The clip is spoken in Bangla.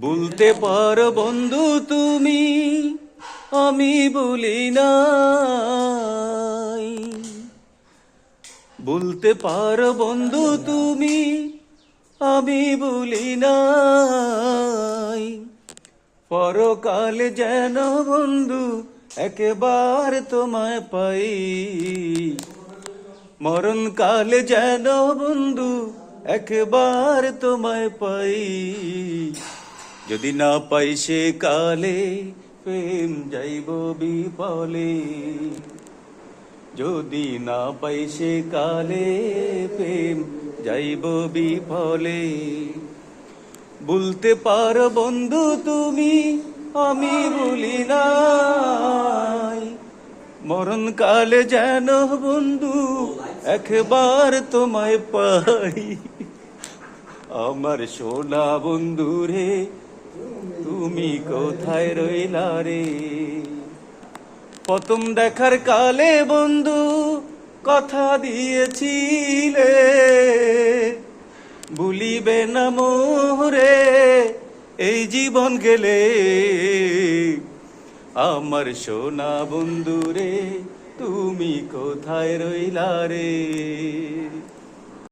বলতে পারো বন্ধু তুমি, আমি বলি নাই। বলতে পারো বন্ধু তুমি, আমি বলি নাই। পরকালে যেন বন্ধু একবার তোমায় পাই, মরণকালে যেন বন্ধু একবার তোমায় পাই। যদি না পাই সে কালে প্রেম যাইব বিফলে, যদি না পাই সে কালে প্রেম যাইব বিফলে। বলতে পারো বন্ধু তুমি, আমি বলি নাই। মরণকালে যেন বন্ধু একবার তোমায় পাই। আমার সোনা বন্ধু রে, তুমি কোথায় রইলা রে? প্রথম দেখার কালে বন্ধু কথা দিয়েছিলে, ভুলিবে না মোরে এই জীবন গেলে। আমার সোনা বন্ধু রে, তুমি কোথায় রইলা রে?